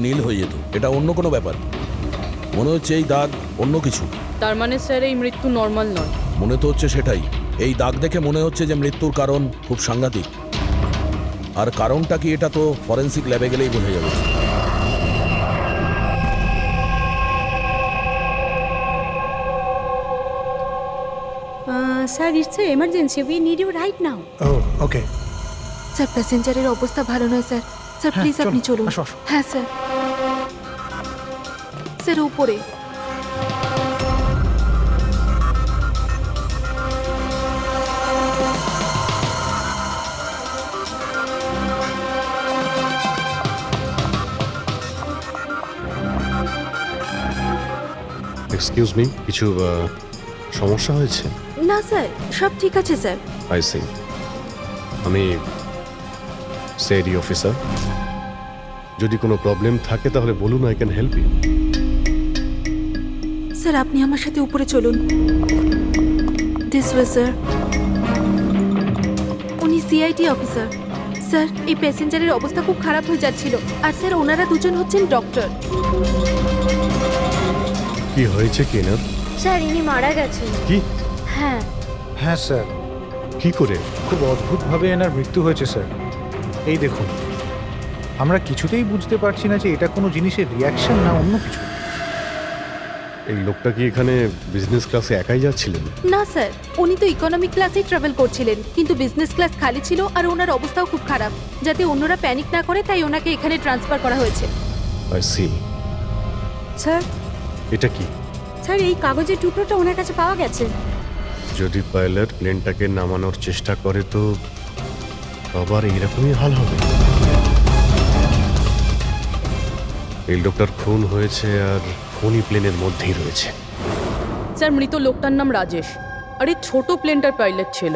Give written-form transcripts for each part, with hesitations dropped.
নীল হয়ে যেত। এটা অন্য কোনো ব্যাপার। মনে হচ্ছে এই দাগ অন্য কিছু। তার মানে স্যার এই মৃত্যু নর্মাল নয়? মনে তো হচ্ছে সেটাই। এই দাগ দেখে মনে হচ্ছে যে মৃত্যুর কারণ খুব সাংঘাতিক। আর কারণটা কি এটা তো ফরেন্সিক ল্যাবে গেলেই বোঝা যাবে। Sir, it's a emergency, we need you right now. Oh okay. Sir প্যাসেঞ্জারের অবস্থা ভালো নয় স্যার। স্যার প্লিজ আপনি চলুন। আসো, আসো। হ্যাঁ স্যার। স্যার উপরে। এক্সকিউজ মি, কিছু সমস্যা হয়েছে? না স্যার, সব ঠিক আছে স্যার। I see. আমি সিআইডি অফিসার। যদি কোনো প্রবলেম থাকে তাহলে বলুন, I can help you. Sir আপনি আমার সাথে উপরে চলুন। This way sir. উনি সিআইডি অফিসার। স্যার এই প্যাসেঞ্জারের অবস্থা খুব খারাপ হয়ে যাচ্ছিল। আর স্যার ওনারা দুজন হচ্ছেন ডক্টর। কি হয়েছে কি না? স্যার ইনি মারা গেছেন। কি? হ্যাঁ। হ্যাঁ স্যার, কি করে? খুব অদ্ভুতভাবে এনার মৃত্যু হয়েছে স্যার। এই দেখুন, আমরা কিছুতেই বুঝতে পারছি না যে এটা কোনো জিনিসের রিয়াকশন না অন্য কিছু। এই লোকটা কি এখানে বিজনেস ক্লাসে একাই যাচ্ছিলেন? না স্যার, উনি তো ইকোনমিক ক্লাসেই ট্রাভেল করছিলেন, কিন্তু বিজনেস ক্লাস খালি ছিল আর ওনার অবস্থাও খুব খারাপ। যাতে অন্যরা প্যানিক না করে তাই ওনাকে এখানে ট্রান্সফার করা হয়েছে। I C. স্যার, এটা কি? স্যার এই কাগজের টুকরোটা ওনার কাছে পাওয়া গেছে। যদি পাইলট প্লেনটাকে নামানোর চেষ্টা করে তো আবার এইরকমই হাল হবে। এই লোকটার খুন হয়েছে আর খুনি প্লেনের মধ্যেই রয়েছে। স্যার মৃত লোকটার নাম রাজেশ। আর এই ছোট প্লেনটার পাইলট ছিল।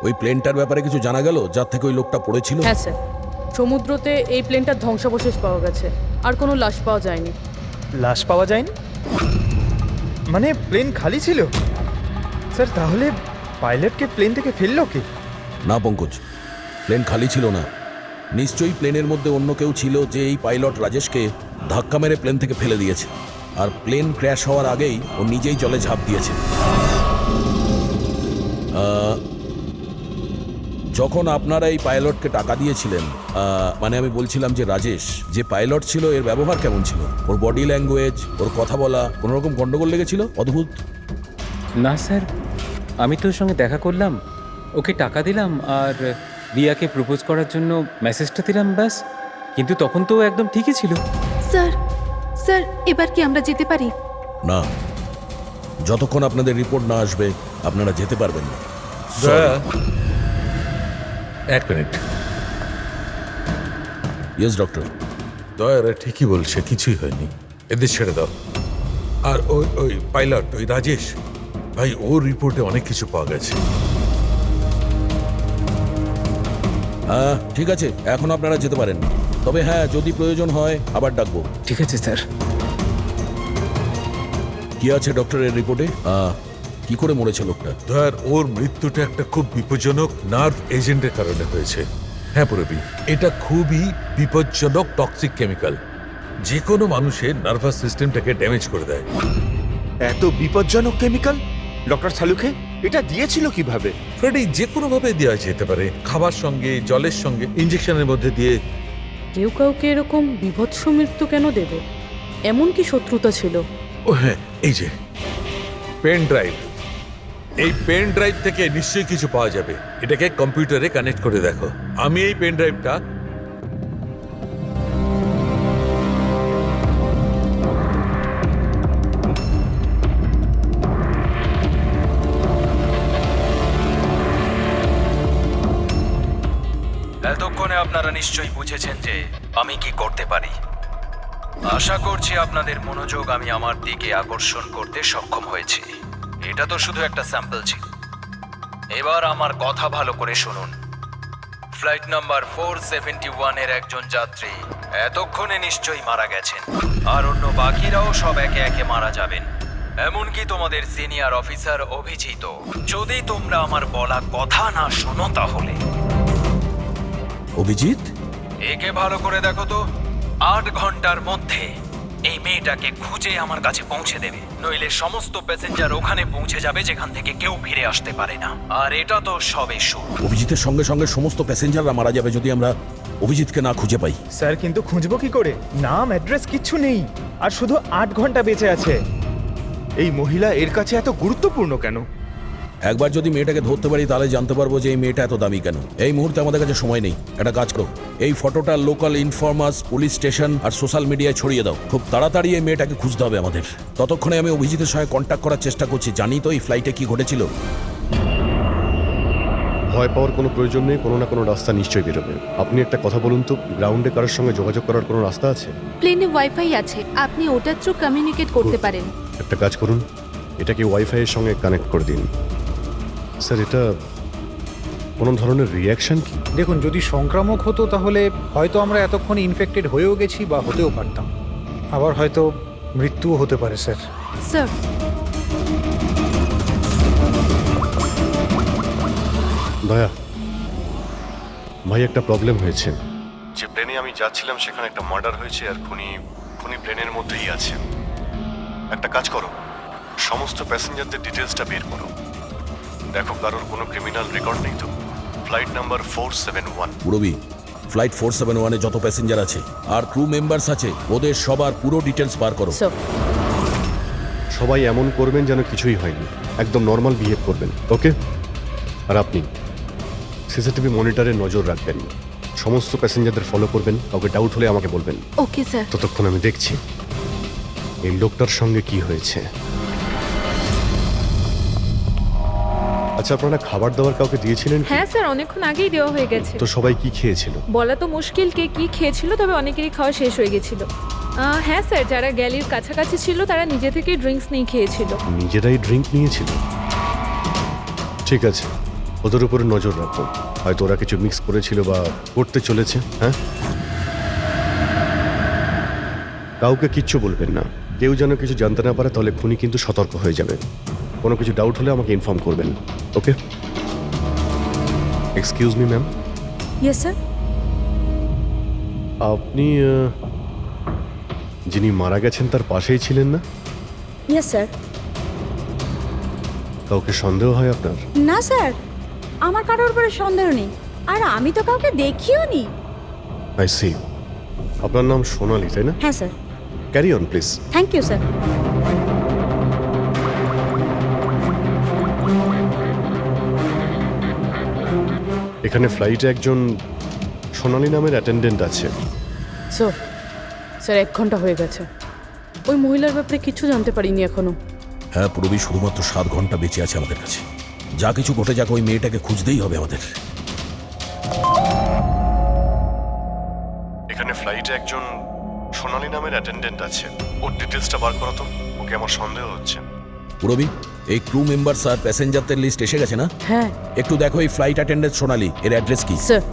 ওই প্লেনটার ব্যাপারে কিছু জানা গেল যার থেকে ওই লোকটা পড়েছিল? হ্যাঁ স্যার, সমুদ্রতে এই প্লেনটার ধ্বংসাবশেষ পাওয়া গেছে। আর কোনো লাশ পাওয়া যায়নি। লাশ পাওয়া যায়নি? মানে প্লেন খালি ছিল? স্যার তাহলে পাইলটকে প্লেন থেকে ফেললো কি? না পঙ্কজ, প্লেন খালি ছিল না। নিশ্চয়ই প্লেনের মধ্যে অন্য কেউ ছিল যে এই পাইলট রাজেশকে ধাক্কা মেরে প্লেন থেকে ফেলে দিয়েছে। আর প্লেন ক্র্যাশ হওয়ার আগেই ও নিজেই জলে ঝাঁপ দিয়েছে। যখন আপনারা এই পাইলটকে টাকা দিয়েছিলেন, মানে আমি বলছিলাম যে রাজেশ যে পাইলট ছিল এর ব্যবহার কেমন ছিল? ওর বডি ল্যাঙ্গুয়েজ, ওর কথা বলা, কোনো রকম গন্ডগোল লেগেছিল? অদ্ভুত। না স্যার, আমি তো ওর সঙ্গে দেখা করলাম, ওকে টাকা দিলাম আর রিয়াকে প্রপোজ করার জন্য মেসেজটা দিলাম, ব্যাস। কিন্তু তখন তো ও একদম ঠিকই ছিল। স্যার, স্যার এবার কি আমরা যেতে পারি? না, যতক্ষণ আপনাদের রিপোর্ট না আসবে আপনারা যেতে পারবেন না। এক মিনিট। Yes doctor. দয়ারা ঠিকই বলছে, কিছুই হয়নি, এদের ছেড়ে দাও। আর ওই ওই পাইলট, ওই রাজেশ ভাই, ওর রিপোর্টে অনেক কিছু পাওয়া গেছে। হ্যাঁ ঠিক আছে, এখন আপনারা যেতে পারেন। তবে হ্যাঁ, যদি প্রয়োজন হয় আবার ডাকবো। ঠিক আছে স্যার। কি আছে ডক্টরের রিপোর্টে? কি করে মরেছে লোকটা? দয়ার, ওর মৃত্যুটা একটা খুব বিপজ্জনক নার্ভ এজেন্টের কারণে হয়েছে। হ্যাঁ পুরবি, এটা খুবই বিপজ্জনক টক্সিক কেমিক্যাল, যে কোনো মানুষের নার্ভাস সিস্টেমটাকে ড্যামেজ করে দেয়। এত বিপজ্জনক কেমিক্যাল ডক্টর সালুকে এটা দিয়েছিল কিভাবে? ফ্রেডি, যে কোনো ভাবে দেওয়া যেতে পারে, খাবার সঙ্গে, জলের সঙ্গে, ইঞ্জেকশনের মধ্যে দিয়ে। কেউ কাউকে এরকম বিভৎস মৃত্যু কেন দেবে? এমন কি শত্রুতা ছিল? ও হ্যাঁ, এই যে পেন ড্রাইভ, এই পেন ড্রাইভ থেকে নিশ্চয়ই কিছু পাওয়া যাবে। এটাকে কম্পিউটারে কানেক্ট করে দেখো। আমি এই পেন ড্রাইভটা এতক্ষণে আপনারা নিশ্চয়ই বুঝেছেন যে আমি কি করতে পারি। আশা করছি আপনাদের মনোযোগ আমি আমার দিকে আকর্ষণ করতে সক্ষম হয়েছি। এটা তো শুধু একটা স্যাম্পল ছিল। এবার আমার কথা ভালো করে শুনুন। ফ্লাইট নাম্বার 471 এর একজন যাত্রী এতক্ষণে নিশ্চয়ই মারা গেছেন, আর অন্য বাকিরাও সব একে একে মারা যাবেন, এমনকি তোমাদের সিনিয়র অফিসার অভিজিৎ। যদি তোমরা আমার বলা কথা না শোনো তাহলে। অভিজিৎ? একে ভালো করে দেখো তো, 8 ঘন্টার মধ্যে এই মেয়েটাকে খুঁজে আমার কাছে পৌঁছে দেবে, নইলে সমস্ত প্যাসেঞ্জার ওখানে পৌঁছে যাবে যেখান থেকে কেউ ফিরে আসতে পারে না। আর এটা তো সবে শুরু। অভিজিতের সঙ্গে সঙ্গে সমস্ত প্যাসেঞ্জাররা মারা যাবে যদি আমরা অভিজিৎকে না খুঁজে পাই। স্যার কিন্তু খুঁজবো কি করে? নাম অ্যাড্রেস কিচ্ছু নেই, আর শুধু 8 ঘন্টা বেঁচে আছে। এই মহিলা এর কাছে এত গুরুত্বপূর্ণ কেন? একবার যদি মেয়েটাকে ধরতে পারি তাহলে জানতে পারবো যে এই মেয়েটা এত দামি কেন। এই মুহূর্তে আমাদের কাছে সময় নেই, একটা কাজ করো, এই ফটোটা লোকাল ইনফরমার্স, পুলিশ স্টেশন আর সোশ্যাল মিডিয়ায় ছড়িয়ে দাও। খুব তাড়াতাড়ি এই মেয়েটাকে খুঁজতে হবে আমাদের। ততক্ষণে আমি অভিজিতের সঙ্গে কন্ট্যাক্ট করার চেষ্টা করছি। জানি তো এই ফ্লাইটে কি ঘটেছিল। ভয় পাওয়ার কোনো প্রয়োজন নেই, কোনো না কোনো রাস্তা নিশ্চয়ই বেরোবে। আপনি একটা কথা বলুন তো, গ্রাউন্ডে কারোর সঙ্গে যোগাযোগ করার কোনো রাস্তা আছে? প্লেনে ওয়াইফাই আছে, আপনি ওটার থ্রু কমিউনিকেট করতে পারেন। একটা কাজ করুন, এটাকে ওয়াইফাই এর সঙ্গে কানেক্ট করে দিন। স্যার, এটা কোনো ধরনের রিয়াকশন কি? দেখুন, যদি সংক্রামক হতো তাহলে হয়তো আমরা এতক্ষণে ইনফেক্টেড হয়েও গেছি বা হতেও পারতাম। আবার হয়তো মৃত্যুও হতে পারে স্যার। স্যার, দয়া ভাই, একটা প্রবলেম হয়েছে। যে প্লেনে আমি যাচ্ছিলাম সেখানে একটা মার্ডার হয়েছে, আর খুনি প্লেনের মধ্যেই আছে। একটা কাজ করো, সমস্ত প্যাসেঞ্জারদের ডিটেলসটা বের করো। দেখো কারোর কোনো ক্রিমিনাল রেকর্ড নেই তো। Flight number 471। পুরবি, ফ্লাইট 471-এ যত প্যাসেঞ্জার আছে আর ক্রু মেম্বার্স আছে, ওদের সবার পুরো ডিটেলস বার করো। স্যার, সবাই এমন করবেন যেন কিছুই হয়নি, একদম নর্মাল বিহেভ করবেন, ওকে? আর আপনি সিসিটিভি মনিটরে নজর রাখবেন, সমস্ত প্যাসেঞ্জারদের ফলো করবেন, কাউকে ডাউট হলে আমাকে বলবেন। Okay sir. ততক্ষণ আমি দেখছি এই লোকটার সঙ্গে কি হয়েছে। আচ্ছা, আপনারা খাবার দাবার কাউকে দিয়েছিলেন কি? হ্যাঁ স্যার, অনেকক্ষণ আগেই দেওয়া হয়ে গেছে। তো সবাই কি খেয়েছিল? বলা তো মুশকিল কে কি খেয়েছিল, তবে অনেকেরই খাওয়া শেষ হয়ে গেছিল। হ্যাঁ স্যার, যারা গ্যালির কাছাকাছি ছিল তারা নিজে থেকেই ড্রিঙ্কস নিয়ে খেয়েছিল। নিজেরাই ড্রিঙ্ক নিয়েছিল? ঠিক আছে, ওদের উপরে নজর রাখো, হয়তো ওরা কিছু মিক্স করেছিল বা করতে চলেছে। হ্যাঁ, কাউকে কিচ্ছু বলবেন না, কেউ যেন কিছু জানতে না পারে, তাহলে খুনি কিন্তু সতর্ক হয়ে যাবে। কোনো কিছু ডাউট হলে আমাকে ইনফর্ম করবেন, okay? Excuse me ma'am. Yes sir. আপনি যিনি মারা গেছেন তার পাশেই ছিলেন না? Yes sir. কাউকে সন্দেহ হয় আপনার? না স্যার, আমার কারোর উপরে সন্দেহ নেই, আর আমি তো কাউকে দেখিও নি। I see. আপনার নাম সোনালি, তাই না? হ্যাঁ sir. Carry on please. Thank you sir. এখানে ফ্লাইটে একজন সোনালি নামের অ্যাটেন্ডেন্ট আছে। স্যার, স্যার 1 ঘন্টা হয়ে গেছে, ওই মহিলার ব্যাপারে কিছু জানতে পারিনি এখনো। হ্যাঁ পুরবি, শুধুমাত্র 7 ঘন্টা বেঁচে আছে আমাদের কাছে। যা কিছু ঘটে যাক, ওই মেয়েটাকে খুঁজতেই হবে আমাদের। এখানে ফ্লাইটে একজন সোনালি নামের অ্যাটেন্ডেন্ট আছে, ওর ডিটেলসটা বার করো তো, ওকে আমার সন্দেহ হচ্ছে। পুরবি, এই ক্রু মেম্বার্স আর প্যাসেঞ্জারদের লিস্ট এসে গেছে না? হ্যাঁ একটু দেখো এই ফ্লাইট অ্যাটেন্ডেন্ট সোনালি, এর অ্যাড্রেস কি? স্যার।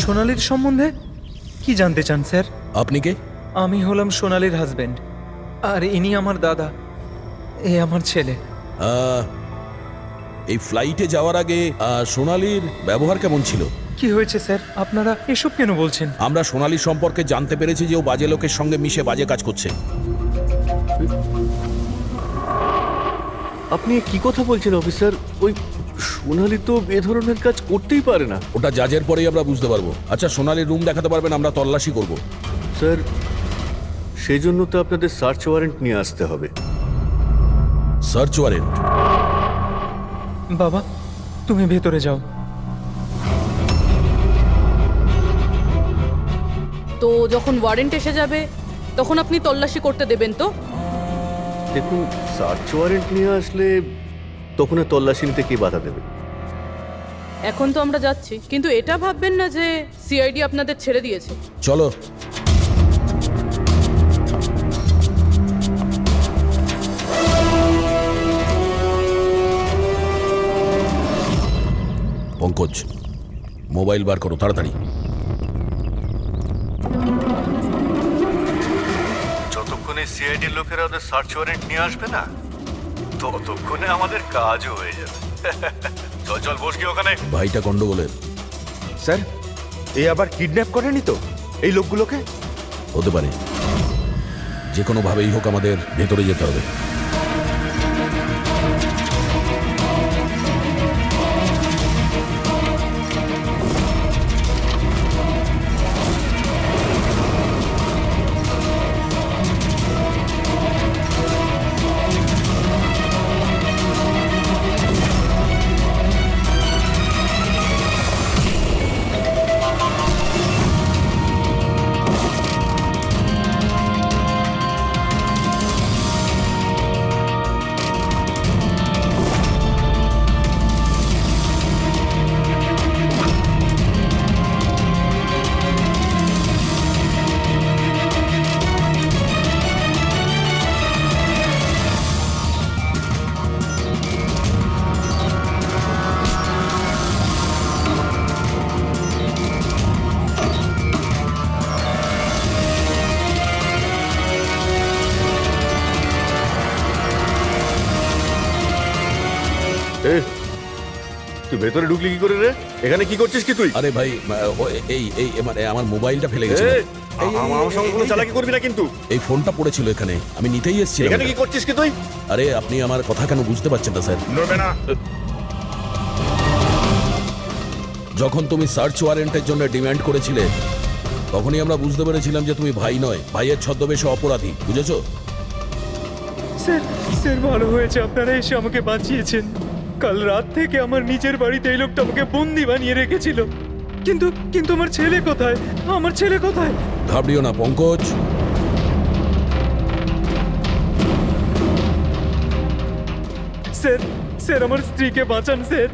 সোনালির সম্বন্ধে কি জানতে চান স্যার? আপনি কে? আমি হলাম সোনালির হাজবেন্ড, আর ইনি আমার দাদা, এ আমার ছেলে। এই ফ্লাইটে যাওয়ার আগে সোনালির ব্যবহার কেমন ছিল? কি হয়েছে স্যার, আপনারা এসব কেন বলছেন? আমরা সোনালির সম্পর্কে জানতে পেরেছি যে ও বাজে লোকের সঙ্গে মিশে বাজে কাজ করছে। আপনি কি কথা বলছেন অফিসার? ওই সোনালি তো এ ধরনের কাজ করতেই পারে না। ওটা জাজের পরেই আমরা বুঝতে পারবো। আচ্ছা, সোনালির রুম দেখাতে পারবেন? আমরা তল্লাশি করব। স্যার, সেই জন্য তো আপনাদের সার্চ ওয়ারেন্ট নিয়ে আসতে হবে। Search warrant? বাবা, তুমি ভেতরে যাও। তো যখন ওয়ারেন্ট এসে যাবে তখন আপনি তল্লাশি করতে দেবেন তো? দেখুন, সার্চ ওয়ারেন্ট নিয়ে আসলে তখন আর তল্লাশি নিতে কে বাধা দেবে? এখন তো আমরা যাচ্ছি, কিন্তু এটা ভাববেন না যে সিআইডি আপনাদের ছেড়ে দিয়েছে। চলো। পঙ্কজ, মোবাইল বার করো তাড়াতাড়ি। যতক্ষণে সিআইডির লোকেরা ওদের সার্চ ওয়ারেন্ট নিয়ে আসবে না, ততক্ষণে আমাদের কাজও হয়ে যাবে। চল চল বস গিয়ে ওখানে। ভাইটা গন্ডগোলের। স্যার এ আবার কিডন্যাপ করেনি তো এই লোকগুলোকে? হতে পারে, যে কোনোভাবেই হোক আমাদের ভেতরে যেতে হবে। তুই ভেতরে ঢুকলি কি করে রে? এখানে কি করছিস কি তুই? আরে ভাই, এই মানে আমার মোবাইলটা ফেলে গেছে। আমার সঙ্গে কোনো চালাকি করবি না কিন্তু। এই ফোনটা পড়েছিল এখানে, আমি নিতেই এসেছিলাম। এখানে কি করছিস কি তুই? আরে আপনি আমার কথা কেন বুঝতে পারছেন না স্যার? নড়বে না। যখন তুমি সার্চ ওয়ারেন্টের জন্য ডিমান্ড করেছিলে, তখনই আমরা বুঝতে পেরেছিলাম যে তুমি ভাই নয়, ভাইয়ের ছদ্মবেশে অপরাধী। বুঝেছো? স্যার স্যার ভালো হয়েছে আপনারা এসে আমাকে বাঁচিয়েছেন। কাল রাত থেকে আমার নিজের বাড়িতে এই লোকটা আমাকে বন্দি বানিয়ে রেখেছিল। কিন্তু কিন্তু আমার ছেলে কোথায়? আমার ছেলে কোথায়? ঘাবড়িও না পঙ্কজ। স্যার স্যার আমার স্ত্রীকে বাঁচান স্যার।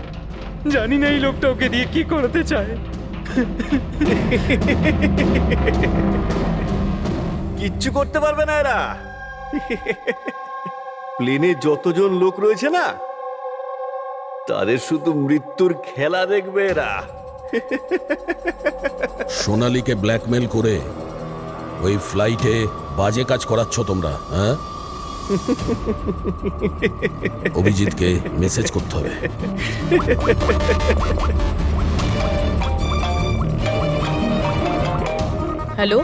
জানি না এই লোকটা ওকে দিয়ে কি করতে চায়। কিচ্ছু করতে পারবে না এরা। প্লেনে যতজন লোক রয়েছে না, তাদের শুধু মৃত্যুর খেলা দেখবে এরা। সোনালীকে ব্ল্যাকমেল করে ওই ফ্লাইটে বাজে কাজ করাচ্ছ তোমরা, হ্যাঁ? অভিজিৎকে মেসেজ করতে হবে। হ্যালো,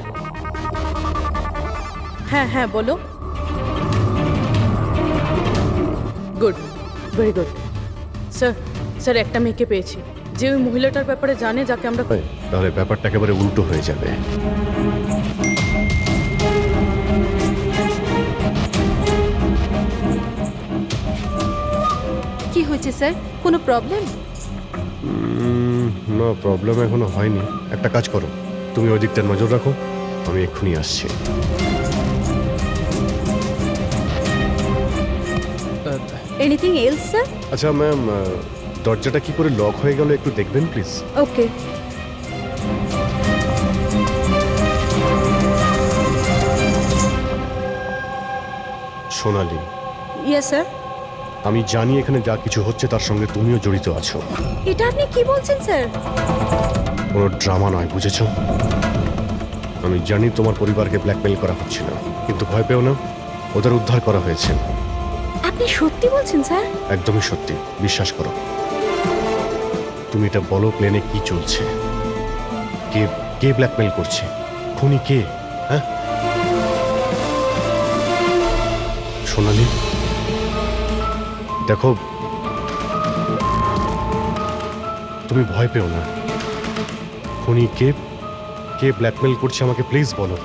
হ্যাঁ হ্যাঁ বলো। Good, very good. Sir sir একটা মেয়েকে পেয়েছি, যে ওই মহিলাটার ব্যাপারে জানে, যাকে আমরা। তাহলে ব্যাপারটা একেবারে উল্টো হয়ে যাবে। কি হয়েছে স্যার? কোনো প্রবলেম? না, প্রবলেম এখনো হয়নি। একটা কাজ করো, তুমি ওই দিকটা নজর রাখো, আমি এক্ষুনি আসছি। Anything else sir? আচ্ছা ম্যাম, দরজাটা কি করে লক হয়ে গেল একটু দেখবেন please. Okay. Sonali, yes sir. আমি জানি এখানে যা কিছু হচ্ছে তার সঙ্গে তুমিও জড়িত আছো। এটা আপনি কি বলছেন স্যার? কোনো ড্রামা নয়, বুঝেছ? আমি জানি তোমার পরিবারকে ব্ল্যাকমেল করা হচ্ছিল, কিন্তু ভয় পেও না, ওদের উদ্ধার করা হয়েছে। আপনি সত্যি বলছেন স্যার? একদমই সত্যি, বিশ্বাস করো। তুমি এটা বলো, প্লেনে কি চলছে? কে কে ব্ল্যাকমেল করছে? খুনি কে? হ্যাঁ সোনালী, দেখো তুমি ভয় পেও না। খুনি কে, কে ব্ল্যাকমেল করছে আমাকে প্লিজ বলো।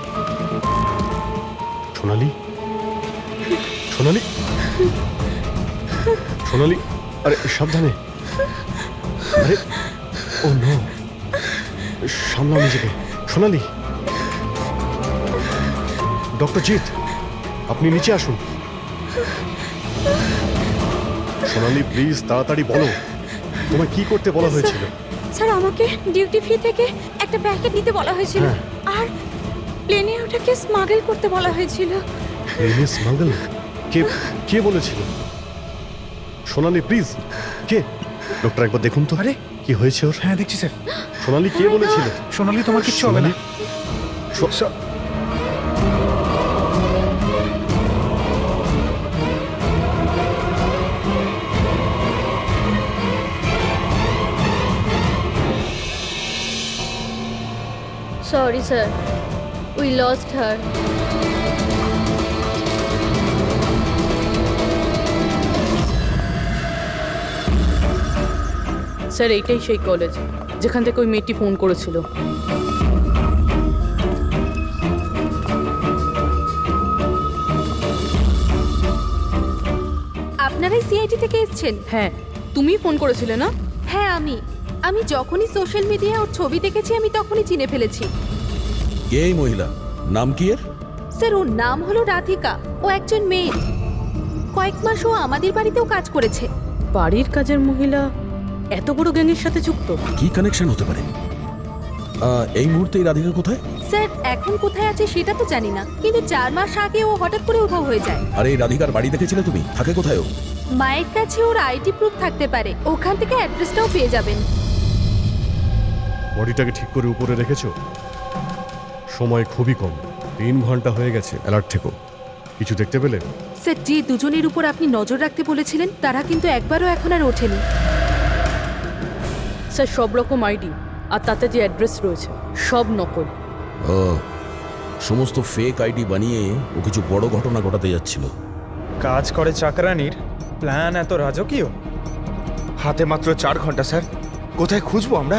সোনালী, সোনালী, সোনালী, আরে সাবধানে। আরে ও নো, সামলাও নিজেকে। সোনালী, ডক্টর জিৎ, আপনি নিচে আসুন। সোনালী প্লিজ তাড়াতাড়ি বলো, তোমায় কি করতে বলা হয়েছিল? স্যার আমাকে ডিউটি ফ্রি থেকে একটা প্যাকেট নিতে বলা হয়েছিল, আর প্লেনে ওটাকে স্মাগল করতে বলা হয়েছিল। প্লেনে স্মাগল? কে কে বলেছিল? সোনালী প্লিজ, কে? ডক্টর একবার দেখুন তো। আরে কি হয়েছে ওর? হ্যাঁ দেখছি স্যার। সোনালী কে বলেছিল? সোনালী তোমার কিচ্ছু হবে না। sorry, sir. We lost her. Sir এইটাই সেই কলেজ যেখান থেকে ওই মেয়েটি ফোন করেছিল। আপনারাই সিআইডি থেকে এসেছেন? হ্যাঁ, তুমি ফোন করেছিলে না? হ্যাঁ আমি যখনই সোশ্যাল মিডিয়ায় ওর ছবি দেখেছি আমি তখনই চিনে ফেলেছি। কে এই মহিলা? নাম কি এর? স্যার ওর নাম হলো রাধিকা। ও একজন মেয়ে। কয়েক মাস ও আমাদের বাড়িতেও কাজ করেছে। বাড়ির কাজের মহিলা এত বড় গ্যাংয়ের সাথে যুক্ত? কি কানেকশন হতে পারে? এই মুহূর্তে এই রাধিকা কোথায়? স্যার এখন কোথায় আছে সেটা তো জানি না, কিন্তু 4 মাস আগে ও হঠাৎ করে উধাও হয়ে যায়। আরে এই রাধিকার বাড়ি দেখেছিলে তুমি? থাকে কোথায় ও? মায়ের কাছে ওর আইডি প্রুফ থাকতে পারে, ওখান থেকে অ্যাড্রেসটাও পেয়ে যাবেন। বডিটাকে ঠিক করে উপরে রেখেছো? সময় খুবই কম, 3 ঘন্টা হয়ে গেছে। অ্যালার্ট থেকো। কিছু দেখতে পেলে? স্যার যে দুজনের উপর আপনি নজর রাখতে বলেছিলেন তারা কিন্তু একবারও এখন আর ওঠেনি। স্যার সব রকম আইডি আর তাতে যে অ্যাড্রেস রয়েছে সব নকল। ও, সমস্ত ফেক আইডি বানিয়ে ও কিছু বড় ঘটনা ঘটাতে যাচ্ছিল। কাজ করে চাকরানির প্ল্যান এত রাজকীয়? হাতে মাত্র 4 ঘন্টা স্যার, কোথায় খুঁজবো আমরা?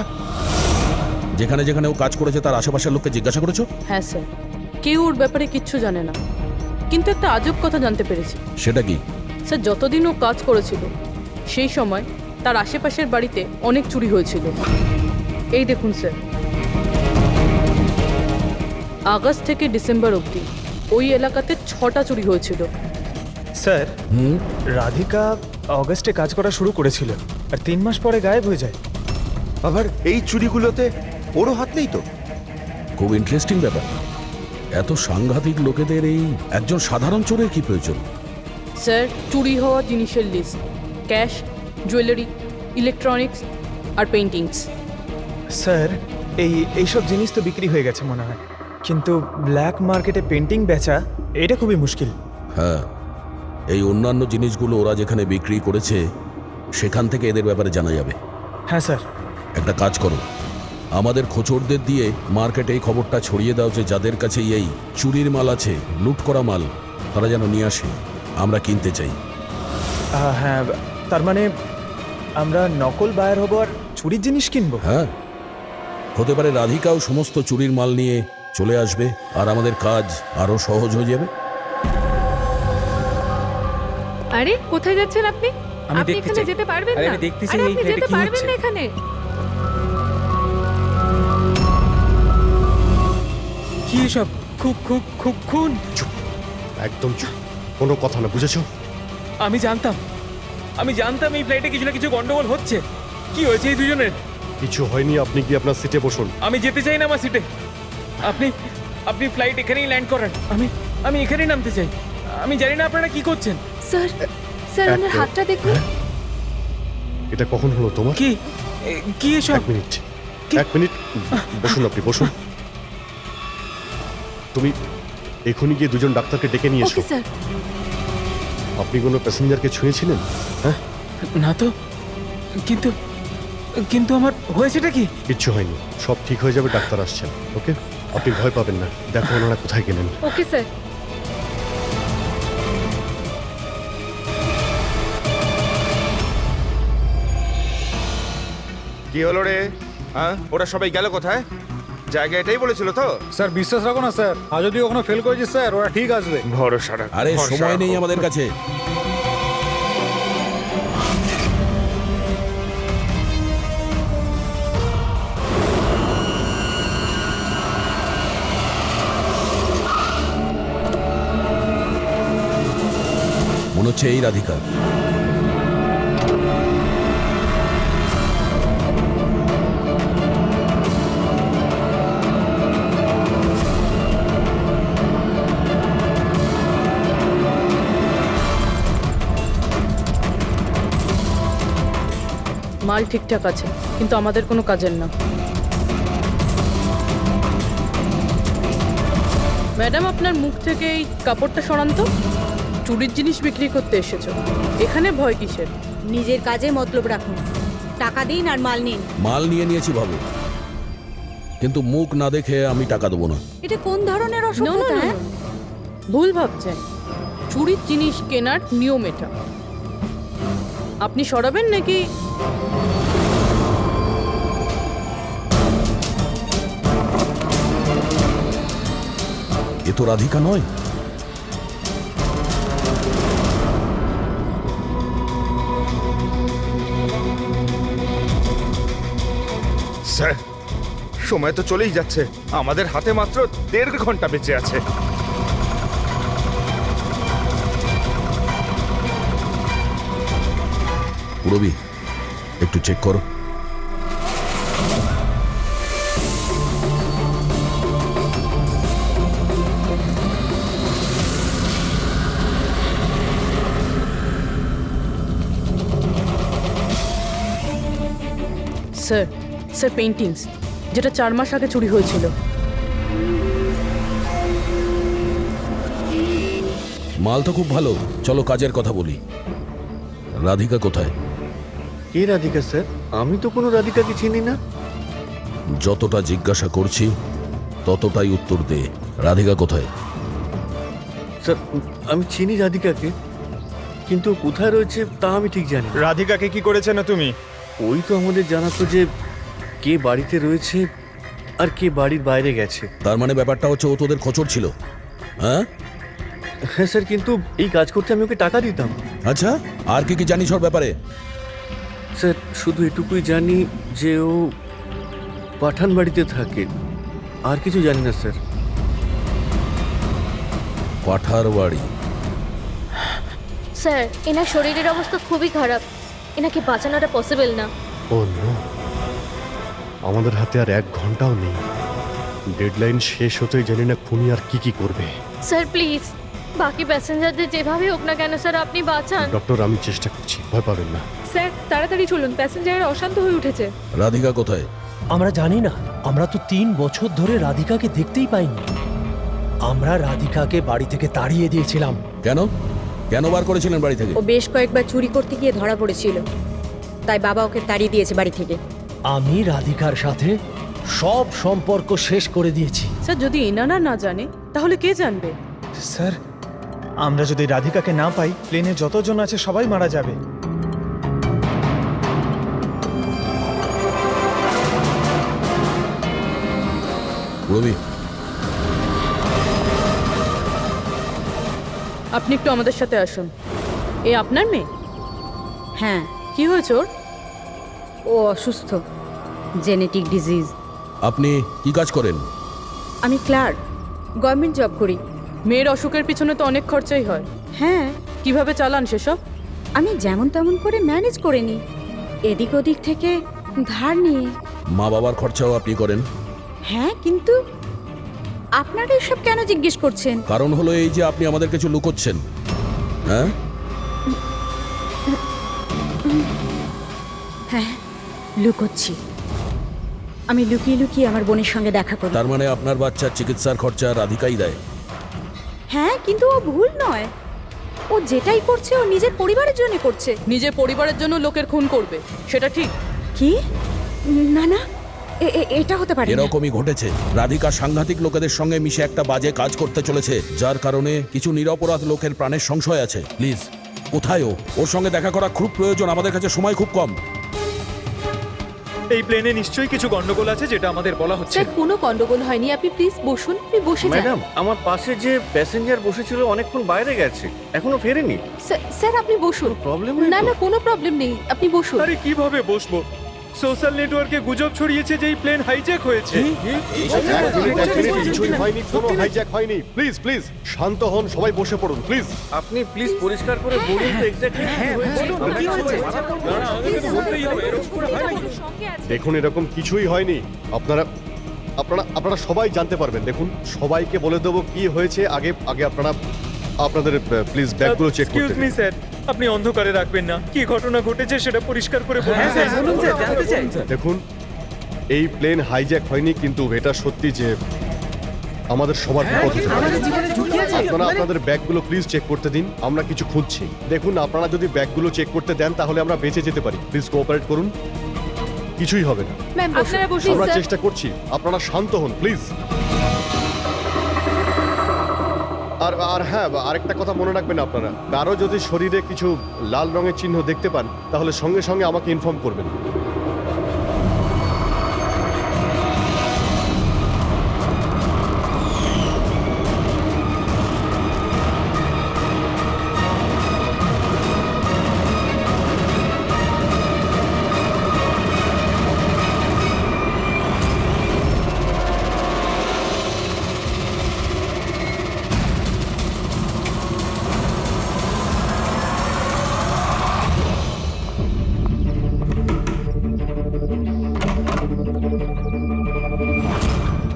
যেখানে যেখানে ও কাজ করেছে তার আশেপাশের লোককে জিজ্ঞাসা করেছো? হ্যাঁ স্যার, কেউ ওর ব্যাপারে কিচ্ছু জানে না, কিন্তু একটা আজব কথা জানতে পেরেছি। সেটা কি? স্যার যতদিন ও কাজ করেছিল সেই সময় তার আশেপাশের বাড়িতে অনেক চুরি হয়েছিল। এই দেখুন স্যার, আগস্ট থেকে ডিসেম্বর অবধি ওই এলাকাতে 6টা চুরি হয়েছিল। স্যার রাধিকা অগস্টে কাজ করা শুরু করেছিল আর 3 মাস পরে গায়েব হয়ে যায়। আবার এই চুরিগুলোতে ওরও হাত নেই তো? খুব ইন্টারেস্টিং ব্যাপার। এত সাংঘাতিক লোকেদের এই একজন সাধারণ চোরের কি প্রয়োজন? স্যার চুরি হওয়া জিনিসের লিস্ট: ক্যাশ, জুয়েলারি, ইলেকট্রনিক্স আর পেইন্টিংস। স্যার এইসব জিনিস তো বিক্রি হয়ে গেছে মনে হয়, কিন্তু ব্ল্যাক মার্কেটে পেন্টিং বেচা এটা খুবই মুশকিল। হ্যাঁ, এই অন্যান্য জিনিসগুলো ওরা যেখানে বিক্রি করেছে সেখান থেকে এদের ব্যাপারে জানা যাবে। হ্যাঁ স্যার। একটা কাজ করো, আমাদের খোঁচরদের দিয়ে মার্কেটে এই খবরটা ছড়িয়ে দাও যে যাদের কাছে এই চুরির মাল আছে, লুট করা মাল, তারা যেন নিয়ে আসে, আমরা কিনতে চাই। হ্যাঁ, তার মানে আমরা নকল বায়ার হব আর চুরির জিনিস কিনবো? হ্যাঁ, হতে পারে রাধিকাও সমস্ত চুরির মাল নিয়ে চলে আসবে আর আমাদের কাজ আরো সহজ হয়ে যাবে। আরে কোথায় যাচ্ছেন আপনি? আমি আপনি দেখতে এখানে চাই। যেতে পারবেন আরে না। আমি দেখতেছি আরে এই আপনি ফ্ল্যাটে যেতে কি পারবেন হচ্ছে। না এখানে। কি এসব? খুন? চুপ, একদম চুপ, কোনো কথা না, বুঝেছো? আমি জানতাম এই ফ্লাইটে কিছু না কিছু গন্ডগোল হচ্ছে। কি হয়েছে এই দুজনের? কিছু হয়নি, আপনি কি আপনার সিটে বসুন। আমি যেতে চাই না আমার সিটে। আপনি ফ্লাইট এখানেই ল্যান্ড করান। আমি এখানেই নামতে চাই। আমি জানি না আপনারা কি করছেন। স্যার ওনার হাতটা দেখুন। এটা কখন হলো তোমার? কি এসব? 1 মিনিট, 1 মিনিট, বসুন, আপনি বসুন। তুমি এখনই গিয়ে 2জন ডাক্তারকে ডেকে নিয়ে এসো। Okay sir. আপনি কোনো প্যাসেঞ্জারকে ছুঁয়েছিলেন? হ্যাঁ না তো, কিন্তু আমার হয়েছেটা কি? কিচ্ছু হয়নি, সব ঠিক হয়ে যাবে, ডাক্তার আসছেন। ওকে, আপনি ভয় পাবেন না। দেখো ওনারা কোথায় গেলেন। Okay sir. কি হলো রে? হ্যাঁ, ওরা সবাই গেল কোথায়? জায়গা এটাই বলেছিল তো? স্যার বিশ্বাস রাখো না স্যার, আর যদি ওখানে ফেল করেছি স্যার ওরা ঠিক আসবে। ভরসা রাখো, আরে ভরসা সময় নেই রাখো। আমাদের কাছে। মনে হচ্ছে এই রাধিকা। মাল ঠিকঠাক আছে, কিন্তু আমাদের কোনো কাজের না। ম্যাডাম আপনার মুখ থেকে এই কাপড়টা সরান তো। চুরির জিনিস বিক্রি করতে এসেছো, এখানে ভয় কিসের? নিজের কাজে মতলব রাখুন, টাকা দিন আর মাল নিন। মাল নিয়ে নিয়েছি ভাবো। কিন্তু মুখ না দেখে আমি টাকা দেবো না। এটা কোন ধরনের No, no, অসভ্যতা? no, হ্যাঁ? no. ভুল ভাবছেন। চুরির জিনিস কেনার নিয়ম এটা। আপনি সরাবেন নাকি? এ তো রাধিকা নয়। স্যার, সময় তো চলেই যাচ্ছে, আমাদের হাতে মাত্র 1.5 ঘন্টা বেঁচে আছে। রবি, একটু চেক করো। স্যার, স্যার পেইন্টিংস, যেটা 4 মাস আগে চুরি হয়েছিল। মাল তো খুব ভালো, চলো কাজের কথা বলি। রাধিকা কোথায়? কে রাধিকা স্যার? আমি তো কোনো রাধিকাকে চিনি না। যতটা জিজ্ঞাসা করছি ততটাই উত্তর দে। রাধিকা কোথায়? স্যার আমি চিনি রাধিকাকে, কিন্তু কোথায় রয়েছে তা আমি ঠিক জানি না। রাধিকাকে কি করেছে না তুমি? ওই তো আমাদের জানাতো যে কে বাড়িতে রয়েছে আর কে বাড়ির বাইরে গেছে। তার মানে ব্যাপারটা হচ্ছে ও তোদের খোঁচর ছিল, হ্যাঁ? হ্যাঁ স্যার, কিন্তু এই কাজ করতে আমি ওকে টাকা দিতাম। আচ্ছা, আর কি কি জানিস ওর ব্যাপারে? স্যার শুধু এটুকুই জানি যে ও পাঠান বাড়িতে থাকে, আর কিছু জানি না স্যার। পাঠার বাড়ি? স্যার, এনার শরীরের অবস্থা খুবই খারাপ, এনাকে বাঁচানোটা পসিবল না। ও নো, আমাদের হাতে আর 1 ঘন্টাও নেই। ডেডলাইন শেষ হতেই জানি না খুনি আর কি কি করবে। স্যার প্লিজ, বাকি প্যাসেঞ্জারদের যেভাবে হোক না কেন স্যার আপনি বাঁচান। ডক্টর আমি চেষ্টা করছি, ভয় পাবেন না। স্যার তাড়াতাড়ি চলুন, প্যাসেঞ্জাররা অশান্ত হয়ে উঠেছে। রাধিকা কোথায়? আমরা জানি না, আমরা তো 3 বছর ধরে রাধিকাকে দেখতেই পাইনি। আমরা রাধিকাকে বাড়ি থেকে তাড়িয়ে দিয়েছিলাম। কেন কেন বার করেছিলেন বাড়ি থেকে? ও বেশ কয়েকবার চুরি করতে গিয়ে ধরা পড়েছিল, তাই বাবা ওকে তাড়িয়ে দিয়েছে বাড়ি থেকে। আমি রাধিকার সাথে সব সম্পর্ক শেষ করে দিয়েছি। স্যার, যদি এনারা না জানে তাহলে কে জানবে? স্যার, আমরা যদি রাধিকাকে না পাই, প্লেনে যতজন আছে সবাই মারা যাবে। রবি, আপনি একটু আমাদের সাথে আসুন। এ আপনার মেয়ে? হ্যাঁ, কি হয়েছে ওর? ও অসুস্থ, জেনেটিক ডিজিজ। আপনি কি কাজ করেন? আমি ক্লার্ক, গভর্নমেন্ট জব করি। মেয়ের অসুখের পিছনে তো অনেক খরচাই হয়। হ্যাঁ, কিভাবে চালান সেসব? আমি যেমন তেমন করে ম্যানেজ করে নিই, এদিক ওদিক থেকে ধার নিয়ে। মা বাবার খরচাও আপনি করেন? হ্যাঁ, কিন্তু আপনারা এসব কেন জিজ্ঞেস করছেন? কারণ হলো এই যে আপনি আমাদের কিছু লুকোচ্ছেন, হ্যাঁ? হ্যাঁ, লুকোচ্ছি। আমি লুকিয়ে লুকিয়ে আমার বোনের সঙ্গে দেখা করি। তার মানে আপনার বাচ্চার চিকিৎসার খরচা রাধিকাই দেয়? হ্যাঁ, কিন্তু ও ভুল নয়। ও যেটাই করছে ও নিজের পরিবারের জন্য করছে। নিজের পরিবারের জন্য লোকের খুন করবে, সেটা ঠিক? কি? না না, এটা হতে পারে না। এরকমই ঘটেছে। রাধিকা সাংঘাতিক লোকেদের সঙ্গে মিশে একটা বাজে কাজ করতে চলেছে, যার কারণে কিছু নিরপরাধ লোকের প্রাণের সংশয় আছে। প্লিজ, কোথায় ও? ওর সঙ্গে দেখা করা খুব প্রয়োজন, আমাদের কাছে সময় খুব কম। এই প্লেনে নিশ্চয়ই কিছু গন্ডগোল আছে যেটা আমাদের বলা হচ্ছে। স্যার কোনো গন্ডগোল হয়নি, আপনি প্লিজ বসুন, আপনি বসে যান। ম্যাডাম, আমার পাশে যে প্যাসেঞ্জার বসেছিল অনেকক্ষণ বাইরে গেছে, এখনো ফেরেনি। স্যার আপনি বসুন। প্রবলেম না না, কোনো প্রবলেম নেই, আপনি বসুন। আরে কিভাবে বসবো? সোশ্যাল নেটওয়ার্কে গুজব ছড়িয়েছে যে এই প্লেন হাইজ্যাক হয়েছে। কিছুই হয়নি, কোনো হাইজ্যাক হয়নি। প্লিজ প্লিজ শান্ত হন, সবাই বসে পড়ুন প্লিজ। আপনি প্লিজ পরিষ্কার করে বলুন তো এক্স্যাক্টলি কি হয়েছে। দেখুন এরকম কিছুই হয়নি। আপনারা আপনারা আপনারা সবাই জানতে পারবেন। দেখুন সবাইকে বলে দেবো কি হয়েছে। আগে আগে আপনারা আপনাদের প্লিজ ব্যাগগুলো চেক করতে এক্সকিউজ মি স্যার, আপনি অন্ধকারে রাখবেন না। কি ঘটনা ঘটেছে সেটা পরিষ্কার করে বলুন স্যার। দেখুন এই প্লেন হাইজ্যাক হয়নি, কিন্তু এটা সত্যি যে আমাদের সবার বিপদ হতে পারে। আপনারা আপনাদের ব্যাগগুলো প্লিজ চেক করতে দিন, আমরা কিছু খুঁজছি। দেখুন আপনারা যদি ব্যাগগুলো চেক করতে দেন তাহলে আমরা বেঁচে যেতে পারি। প্লিজ কোঅপারেট করুন। কিছুই হবে না। ম্যাম আপনারা বসুন আমরা স্যার। চেষ্টা করছি, আপনারা শান্ত হন প্লিজ। আর আর হ্যাঁ, আরেকটা কথা মনে রাখবেন আপনারা, কারো যদি শরীরে কিছু লাল রঙের চিহ্ন দেখতে পান তাহলে সঙ্গে সঙ্গে আমাকে ইনফর্ম করবেন।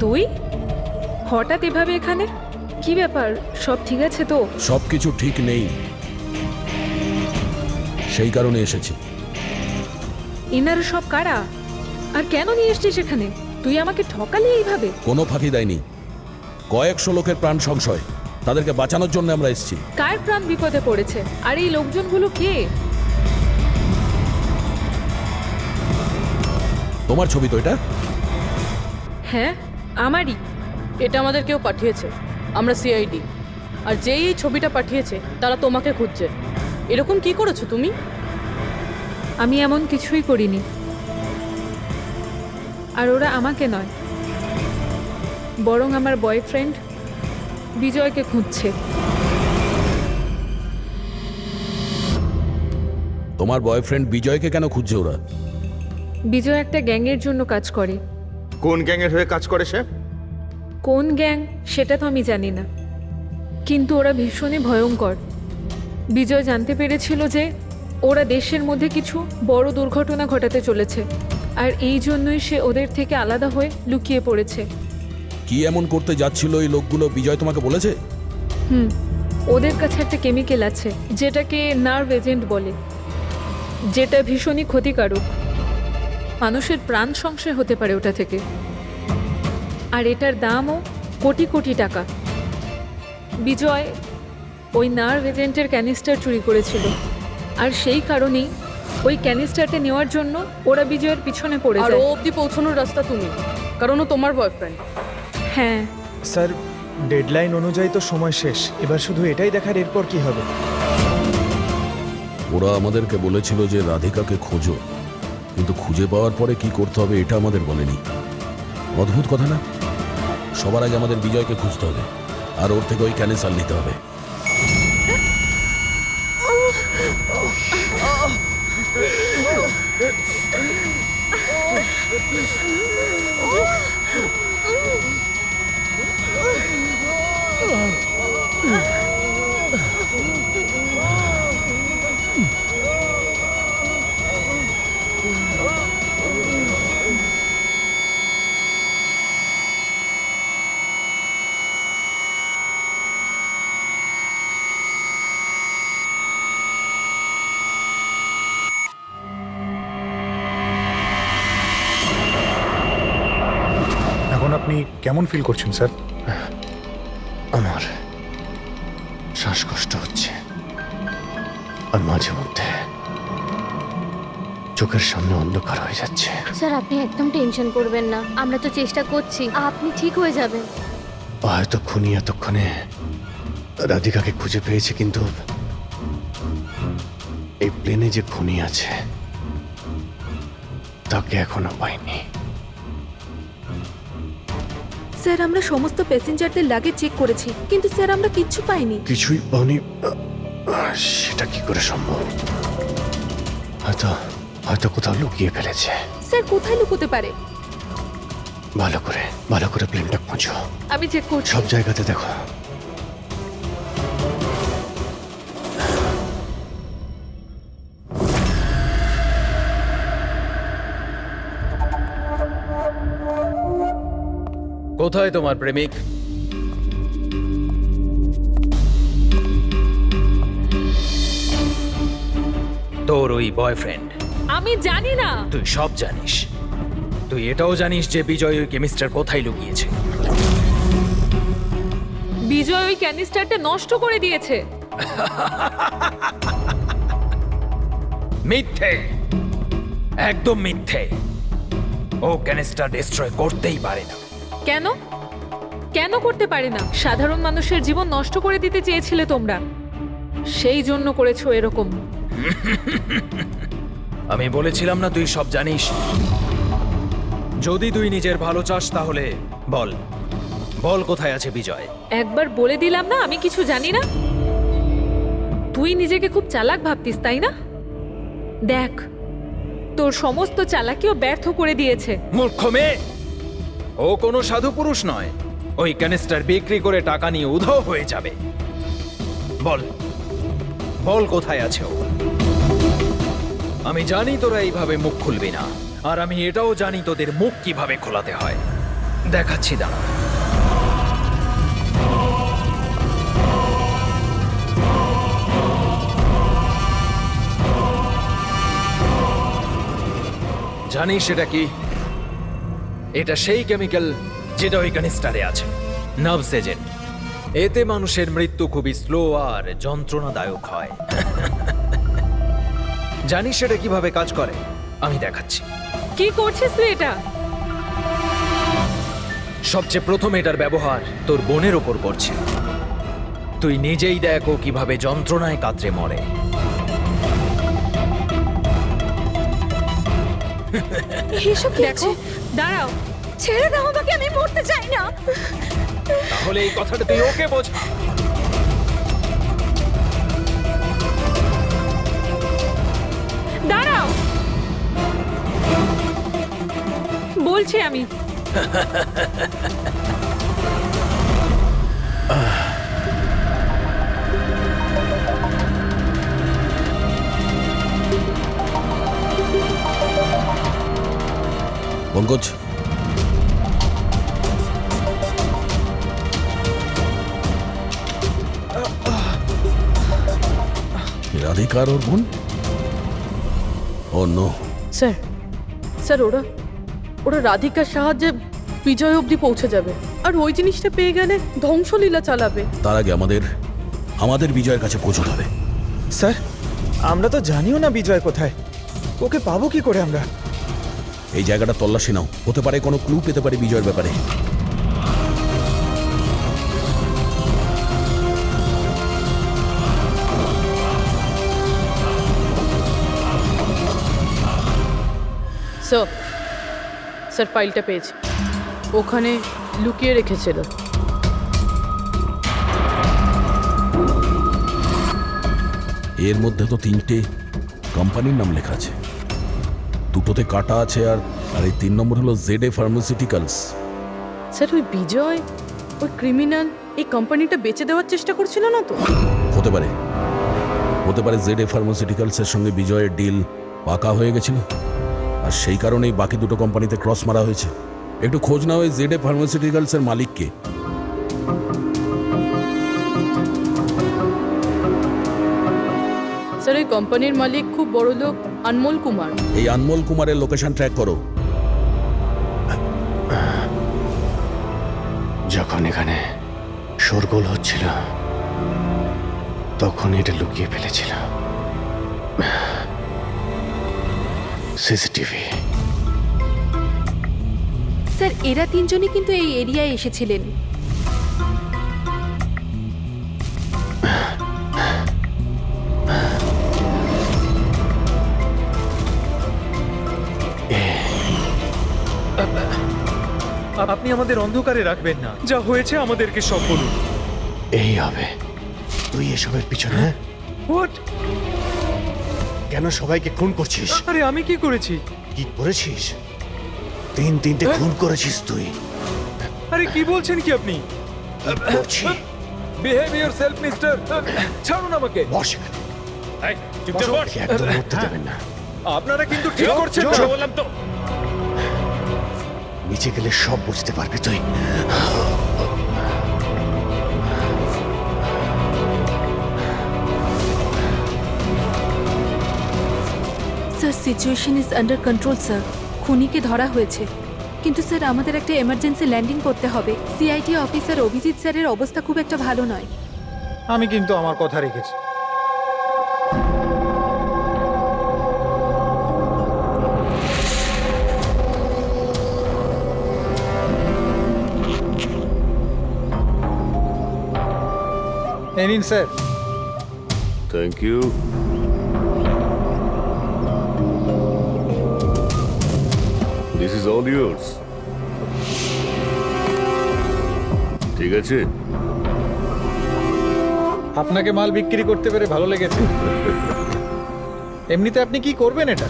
তুই হঠাৎ এভাবে এখানে? কি ব্যাপার, সব ঠিক আছে তো? সব কিছু ঠিক নেই, সেই কারণে এসেছি। ইনার সব কারা আর কেন নিয়ে এসছিস এখানে? তুই আমাকে ঠকালি এইভাবে? কোনো ফাঁকি দেয়নি, কয়েকশো লোকের প্রাণ সংশয়, তাদেরকে বাঁচানোর জন্য আমরা এসেছি। কার প্রাণ বিপদে পড়েছে? আর এই লোকজনগুলো কে? তোমার ছবি তো এটা? হ্যাঁ আমারই। এটা আমাদের কেউ পাঠিয়েছে, আমরা সিআইডি। আর যেই এই ছবিটা পাঠিয়েছে তারা তোমাকে খুঁজছে। এরকম কি করেছো তুমি? আমি এমন কিছুই করিনি। আর ওরা আমাকে নয়, বরং আমার বয়ফ্রেন্ড বিজয়কে খুঁজছে। তোমার বয়ফ্রেন্ড বিজয়কে কেন খুঁজছে ওরা? বিজয় একটা গ্যাংয়ের জন্য কাজ করে। কোন গ্যাংয়ের হয়ে কাজ করে সে? কোন গ্যাং সেটা তো আমি জানি না, কিন্তু ওরা ভীষণই ভয়ঙ্কর। বিজয় জানতে পেরেছিল যে ওরা দেশের মধ্যে কিছু বড় দুর্ঘটনা ঘটাতে চলেছে, আর এই জন্যই সে ওদের থেকে আলাদা হয়ে লুকিয়ে পড়েছে। কি এমন করতে যাচ্ছিল এই লোকগুলো বিজয় তোমাকে বলেছে? ওদের কাছে একটা কেমিক্যাল আছে যেটাকে নার্ভ এজেন্ট বলে, যেটা ভীষণই ক্ষতিকারক। মানুষের প্রাণ সংশয় হতে পারে ওটা থেকে, আর এটার দামও কোটি কোটি টাকা। বিজয় ওই নার্ভ এজেন্টের ক্যানিস্টার চুরি করেছিল, আর সেই কারণেই ওই ক্যানিস্টারটা নেওয়ার জন্য ওরা বিজয়ের পিছনে পড়ে আর যায়। ও অবধি পৌঁছানোর রাস্তা তুমি, কারণ ও তোমার বয়ফ্রেন্ড। হ্যাঁ স্যার, ডেডলাইন অনুযায়ী তো সময় শেষ, এবার শুধু এটাই দেখার এরপর কি হবে। ওরা আমাদেরকে বলেছিল যে রাধিকাকে খোঁজো, কিন্তু খুঁজে পাওয়ার পরে কি করতে হবে এটা আমাদের বলেনি। অদ্ভুত কথা না? সবার আগে আমাদের বিজয়কে খুঁজতে হবে, আর ওর থেকে ওই ক্যানেসার নিতে হবে। এখন আপনি কেমন ফিল করছেন স্যার? আমার শ্বাসকষ্ট হচ্ছে, আর মাঝে মধ্যে চোখের সামনে অন্ধকার হয়ে যাচ্ছে। স্যার আপনি একদম টেনশন করবেন না, আমরা তো চেষ্টা করছি, আপনি ঠিক হয়ে যাবেন। হয়তো খুনি এতক্ষণে রাধিকাকে খুঁজে পেয়েছে, কিন্তু এই প্লেনে যে খুনি আছে তাকে এখনো পাইনি। স্যার আমরা সমস্ত প্যাসেঞ্জারদের লাগেজ চেক করেছি, কিন্তু স্যার আমরা কিচ্ছু পাইনি। কিছুই পাওনি? সেটা কি করে সম্ভব? হয়তো হয়তো কোথাও লুকিয়ে ফেলেছে। স্যার কোথায় লুকোতে পারে? ভালো করে প্লেনটা খোঁজো। আমি চেক করছি। সব জায়গাতে দেখো। কোথায় তোমার প্রেমিক? তোর ওই বয়ফ্রেন্ড? আমি জানি না। তুই সব জানিস। তুই এটাও জানিস যে বিজয় ওই কেমিস্টার কোথায় লুকিয়েছে। বিজয় ওই ক্যানিস্টারটা নষ্ট করে দিয়েছে। মিথ্যে, একদম মিথ্যে। ও ক্যানিস্টার ডিস্ট্রয় করতেই পারে না। কেন কেন করতে পারে না? সাধারণ মানুষের জীবন নষ্ট করে দিতে চেয়েছিলে তোমরা, সেই জন্য করেছো এরকম। আমি বলেছিলাম না তুই সব জানিস? যদি তুই নিজের ভালো চাস তাহলে বল, বল কোথায় আছে বিজয়? একবার বলে দিলাম না আমি কিছু জানি না। তুই নিজেকে খুব চালাক ভাবতিস তাই না? দেখ, তোর সমস্ত চালাকিও ব্যর্থ করে দিয়েছে। মূর্খ মেয়ে, ও কোনো সাধু পুরুষ নয়। ওই ক্যানিস্টার বিক্রি করে টাকা নিয়ে উধাও হয়ে যাবে। বল, বল কোথায় আছে ও? আমি জানি তোরা এইভাবে মুখ খুলবি না, আর আমি এটাও জানি তোদের মুখ কিভাবে খোলাতে হয়। দেখাচ্ছি দাঁড়া। জানিস সেটা কি? এটা সেই কেমিক্যাল যেটা ওই ক্যানিস্টারে আছে, নার্ভস এজেন্ট। এতে মানুষের মৃত্যু খুবই স্লো আর যন্ত্রণাদায়ক হয়। জানিস সেটা কিভাবে কাজ করে? আমি দেখাচ্ছি। কি করছিস তুই এটা? সবচেয়ে প্রথম এটার ব্যবহার তোর বোনের ওপর করছে। তুই নিজেই দেখ ও কিভাবে যন্ত্রণায় কাতরে মরে। এসব কি দেখো, দাঁড়াও। ছেড়ে দাও আমাকে, আমি মরতে চাই না। তাহলে এই কথাটা তুই ওকে বোঝা। দাঁড়াও বলছি আমি। পঙ্কজ, রাধিকার ওর বোন? ও নো। স্যার, স্যার ওরা ওরা রাধিকার সাহায্যে বিজয় অবধি পৌঁছে যাবে, আর ওই জিনিসটা পেয়ে গেলে ধ্বংসলীলা চালাবে। তার আগে আমাদের বিজয়ের কাছে পৌঁছতে হবে। স্যার, আমরা তো জানিও না বিজয় কোথায়। ওকে পাবো কি করে আমরা? এই জায়গাটা তল্লাশি নাও, হতে পারে কোনো ক্লু পেতে পারে বিজয়ের ব্যাপারে। স্যার, স্যার ফাইলটা পেয়েছি, ওখানে লুকিয়ে রেখেছিল। এর মধ্যে তো 3টে কোম্পানির নাম লেখা আছে, দুটোতে কাটা আছে, আর এই 3 নম্বর হলো ZA ফার্মাসিউটিক্যালস। স্যার ওই বিজয়, ওই ক্রিমিনাল এই কোম্পানিটা বেচে দেওয়ার চেষ্টা করছিল না তো? হতে পারে ZA ফার্মাসিউটিক্যালসের সঙ্গে বিজয়ের ডিল পাকা হয়ে গেছিল, আর সেই কারণেই বাকি দুটো কোম্পানিতে ক্রস মারা হয়েছে। একটু খোঁজ নাও ওই ZA ফার্মাসিউটিক্যালসের মালিককে। স্যার ওই কোম্পানির মালিক খুব বড় লোক আনমোল কুমার। এই আনমোল কুমারের লোকেশন ট্র্যাক করো। যখন এখানে শোরগোল হচ্ছিল তখন এটা লুকিয়ে ফেলেছিল সিসিটিভি। স্যার এরা 3 জনই কিন্তু এই এরিয়ায় এসেছিলেন। আপনি আমাদের অন্ধকারে রাখবেন না। যা হয়েছে আমাদেরকে সব বলুন। এই হবে। তুই এসবের পিছনে হোয়াট? কেন সবাইকে খুন করছিস? আরে আমি কি করেছি? কি করেছিস? 3টে খুন করেছিস তুই। আরে কি বলছেন কি আপনি? Behave yourself mister. ছাড়ুন আমাকে। বস এখানে। এই, চুপচাপ বস। একদম উঠতে দেবেন না। আপনারা কিন্তু ঠিক করছেন না, বললাম তো। নিচে গেলে সব বুঝতে পারবি তুই। Sir situation is under control sir. খুনিকে ধরা হয়েছে, কিন্তু স্যার আমাদের একটা এমার্জেন্সি ল্যান্ডিং করতে হবে। সিআইটি অফিসার অভিজিৎ স্যারের অবস্থা খুব একটা ভালো নয়। আমি কিন্তু আমার কথা রেখেছি। এই নিন sir. Thank you. This is all yours. ঠিক আছে। আপনাকে মাল বিক্রি করতে পেরে ভালো লেগেছে। এমনিতে আপনি কি করবেন এটা?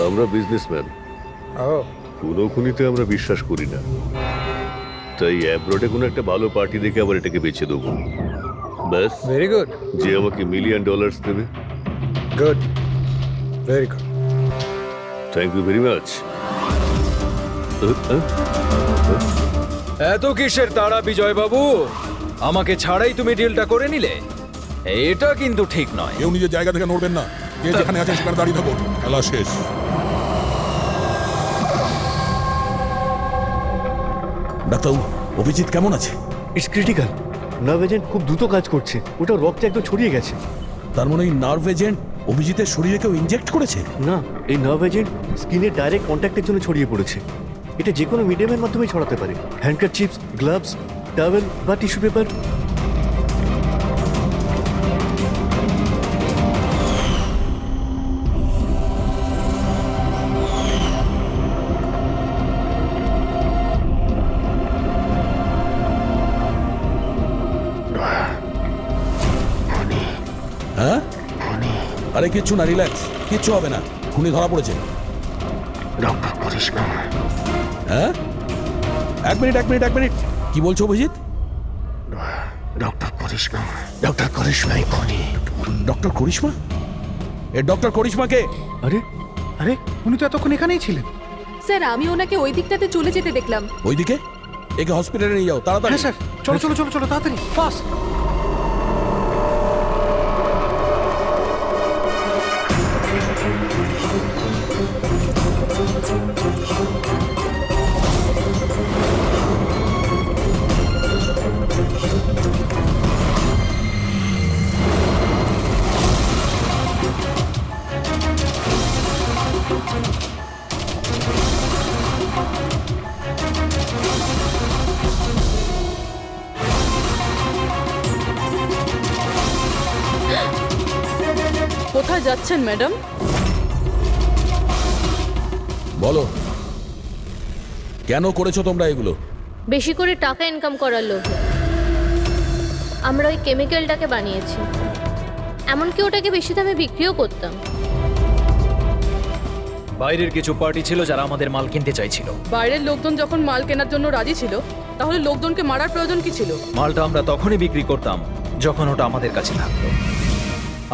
আমরা বিজনেসম্যান, ও খুনোখুনিতে আমরা বিশ্বাস করি না, তাই অ্যাব্রডে কোনো একটা ভালো পার্টি দেখে আবার এটাকে বেচে দেবো। ব্যাস। Very good. যে আমাকে $1,000,000 দেবে। Good, very good. Thank you very much. এত কিসের তাড়া বিজয় বাবু? আমাকে ছাড়াই তুমি ডিলটা করে নিলে? এটা কিন্তু ঠিক নয়। কেউ নিজের জায়গা থেকে নড়বেন না, যে যেখানে আছে সেখানে দাঁড়িয়ে থাকো, খেলা শেষ। ডাক্তারবাবু, অভিজিৎ কেমন আছে? It's critical. নার্ভ এজেন্ট খুব দ্রুত কাজ করছে, ওটা রক্তে একদম ছড়িয়ে গেছে। তার মানে এই নার্ভ এজেন্ট অভিজিতের শরীরে কেউ ইনজেক্ট করেছে? না, এই নার্ভ এজেন্ট স্কিনের ডাইরেক্ট কন্ট্যাক্টের জন্য ছড়িয়ে পড়েছে। এটা যে কোনো মিডিয়ামের মাধ্যমে ছড়াতে পারে। হ্যান্ডকারচিপস, গ্লাভস, টাওয়েল বা টিস্যু পেপার। হ্যাঁ? আরে কিচ্ছু না, রিল্যাক্স, কিচ্ছু হবে না। খুনি ধরা পড়েছে। হ্যাঁ? এক মিনিট। কি বলছো অভিজিৎ? ডক্টর করিশ্মা খুনি। ডক্টর করিশ্মা? এ ডক্টর করিশ্মাকে? আরে আরে উনি তো এতক্ষণ এখানেই ছিলেন। স্যার আমি ওনাকে ওই দিকটাতে চলে যেতে দেখলাম। ওইদিকে? একে হসপিটালে নিয়ে যাও তাড়াতাড়ি। হ্যাঁ স্যার, চলো চলো চলো চলো তাড়াতাড়ি, ফাস্ট। কোথায় যাচ্ছেন ম্যাডাম? বলো, কেন করেছো তোমরা এগুলো? বেশি করে টাকা ইনকাম করার লোভে আমরা ওই কেমিক্যালটাকে বানিয়েছি। এমনকি ওটাকে বেশি দামে বিক্রিও করতাম। বাইরের কিছু পার্টি ছিল যারা আমাদের মাল কিনতে চাইছিল। বাইরের লোকজন যখন মাল কেনার জন্য রাজি ছিল, তাহলে লোকজনকে মারার প্রয়োজন কি ছিল? মালটা আমরা তখনই বিক্রি করতাম যখন ওটা আমাদের কাছে থাকতো।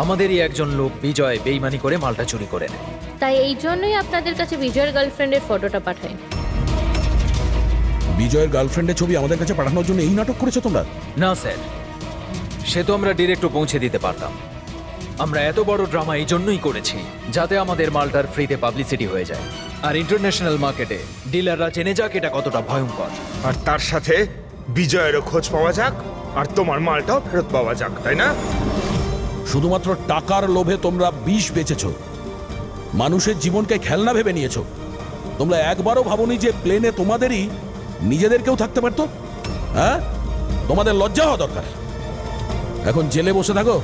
আমাদেরই একজন লোক বিজয় বেইমানি করে মালটা চুরি করে নেয়। তাই এই জন্যই আপনাদের কাছে বিজয়ের গার্লফ্রেন্ডের ফটোটা পাঠাই। বিজয়ের গার্লফ্রেন্ডের ছবি আমাদের কাছে পাঠানোর জন্য এই নাটক করেছো তোমরা? না স্যার, সে তো আমরা ডিরেক্টও পৌঁছে দিতে পারতাম। আমরা এত বড় ড্রামা এই জন্যই করেছি যাতে আমাদের মালটার ফ্রিতে পাবলিসিটি হয়ে যায়, আর ইন্টারন্যাশনাল মার্কেটে ডিলাররা জেনে যাক এটা কতটা ভয়ঙ্কর। আর তার সাথে বিজয়েরও খোঁজ পাওয়া যাক, আর তোমার মালটাও ফেরত পাওয়া যাক, তাই না? শুধুমাত্র টাকার লোভে তোমরা বিষ বেচেছো, মানুষের জীবনকে খেলনা ভেবে নিয়েছো। তোমরা একবারও ভাবোনি যে প্লেনে তোমাদেরই নিজেদেরকেও থাকতে পারতো? হ্যাঁ, তোমাদের লজ্জা হওয়া দরকার। এখন জেলে বসে থাকো